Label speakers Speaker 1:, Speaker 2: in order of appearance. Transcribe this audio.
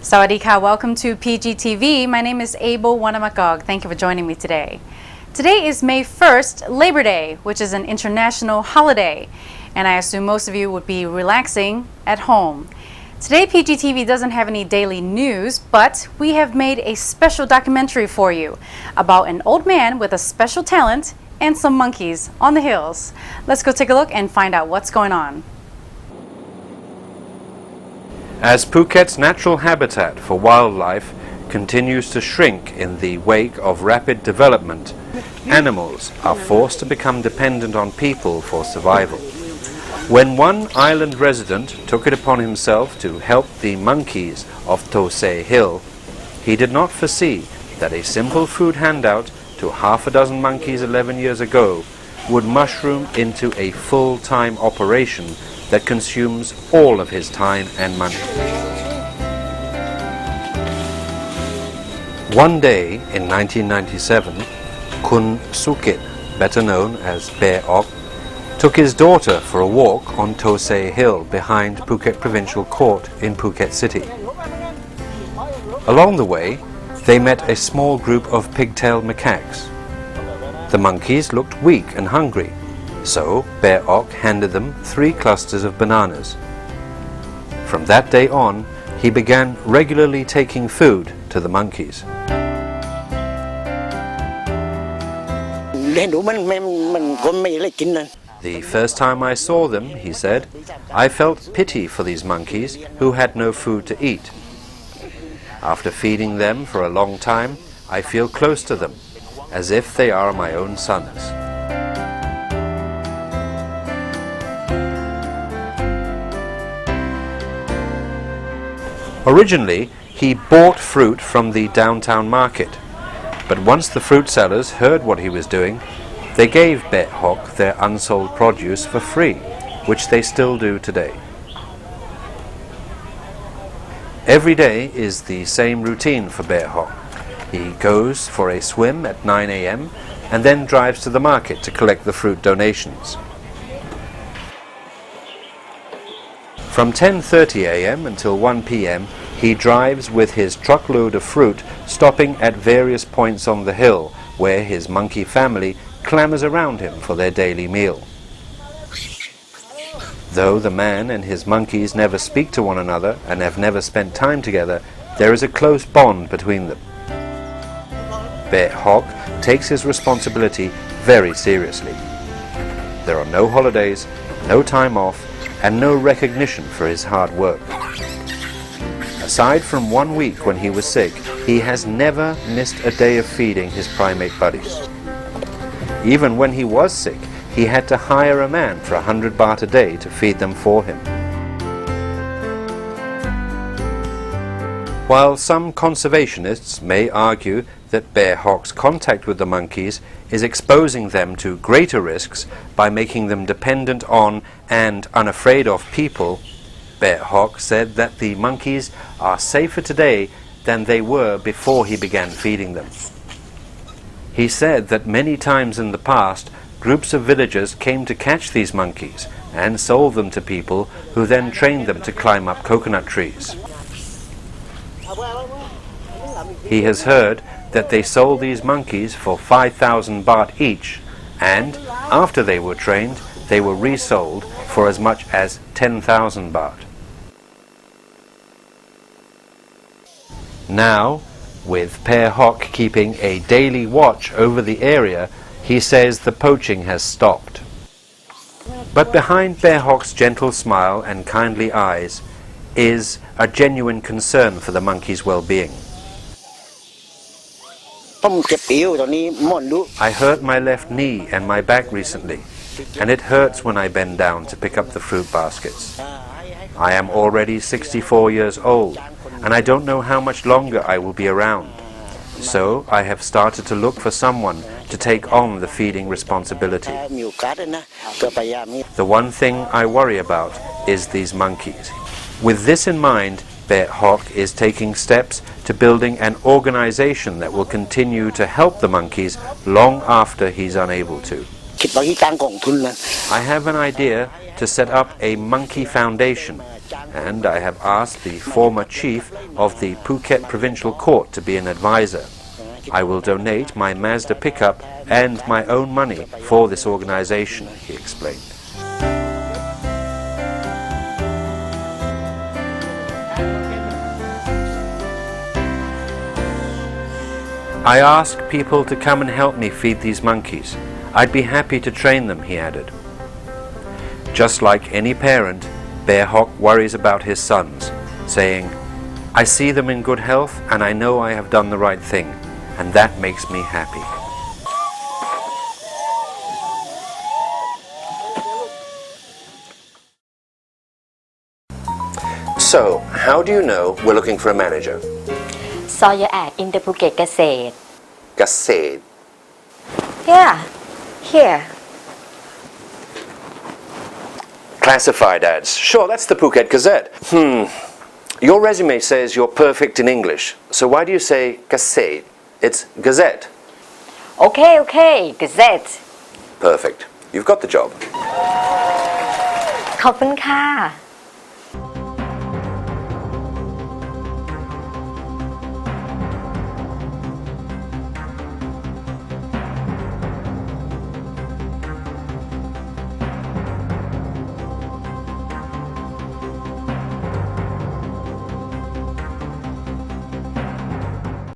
Speaker 1: Sawadee-ka, welcome to Pgtv. My name is Abel Wanamakog. Thank you for joining me today. Today is May 1st, Labor Day, which is an international holiday, and I assume most of you would be relaxing at home. Today Pgtv doesn't have any daily news, but we have made a special documentary for you about an old man with a special talent and some monkeys on the hills. Let's go take a look and find out what's going on.
Speaker 2: As Phuket's natural habitat for wildlife continues to shrink in the wake of rapid development, animals are forced to become dependent on people for survival. When one island resident took it upon himself to help the monkeys of Tosay Hill, he did not foresee that a simple food handout to half a dozen monkeys 11 years ago would mushroom into a full-time operation that consumes all of his time and money. One day in 1997, Kun Sukit, better known as Bear Ok, took his daughter for a walk on Tosay Hill behind Phuket Provincial Court in Phuket City. Along the way, they met a small group of pigtailed macaques. The monkeys looked weak and hungry, so Bear Ok handed them 3 clusters of bananas. From that day on, he began regularly taking food to the monkeys. The first time I saw them, he said, I felt pity for these monkeys who had no food to eat. After feeding them for a long time, I feel close to them, as if they are my own sons. Originally, he bought fruit from the downtown market, but once the fruit sellers heard what he was doing, they gave Bear Ok their unsold produce for free, which they still do today. Every day is the same routine for Bear Ok. He goes for a swim at 9 a.m. and then drives to the market to collect the fruit donations. From 10:30 a.m. until 1 p.m. he drives with his truckload of fruit, stopping at various points on the hill where his monkey family clamours around him for their daily meal. Though the man and his monkeys never speak to one another and have never spent time together, there is a close bond between them. Bear Ok takes his responsibility very seriously. There are no holidays, no time off, and no recognition for his hard work. Aside from 1 week when he was sick, he has never missed a day of feeding his primate buddies. Even when he was sick, he had to hire a man for 100 baht a day to feed them for him. While some conservationists may argue that Bear Ok's contact with the monkeys is exposing them to greater risks by making them dependent on and unafraid of people, Bear Ok said that the monkeys are safer today than they were before he began feeding them. He said that many times in the past, groups of villagers came to catch these monkeys and sold them to people who then trained them to climb up coconut trees. He has heard that they sold these monkeys for 5,000 baht each, and after they were trained, they were resold for as much as 10,000 baht. Now, with Bear Ok keeping a daily watch over the area, he says the poaching has stopped. But behind Bear Ok's gentle smile and kindly eyes is a genuine concern for the monkeys' well-being. I hurt my left knee and my back recently, and it hurts when I bend down to pick up the fruit baskets. I am already 64 years old, and I don't know how much longer I will be around. So I have started to look for someone to take on the feeding responsibility. The one thing I worry about is these monkeys. With this in mind, Bear Ok is taking steps to building an organization that will continue to help the monkeys long after he's unable to. I have an idea to set up a monkey foundation and I have asked the former chief of the Phuket Provincial Court to be an advisor. I will donate my Mazda pickup and my own money for this organization, he explained. I ask people to come and help me feed these monkeys. I'd be happy to train them, he added. Just like any parent, Bear Hawk worries about his sons, saying, I see them in good health and I know I have done the right thing, and that makes me happy. So, how do you know we're looking for a manager?
Speaker 3: Saw your ad in the Phuket Gazette.
Speaker 2: Gazette.
Speaker 3: Yeah, here.
Speaker 2: Classified ads. Sure, that's the Phuket Gazette. Your resume says you're perfect in English, so why do you say Gazette? It's Gazette.
Speaker 3: Okay, Gazette.
Speaker 2: Perfect. You've got the job.
Speaker 3: ขอบคุณค่ะ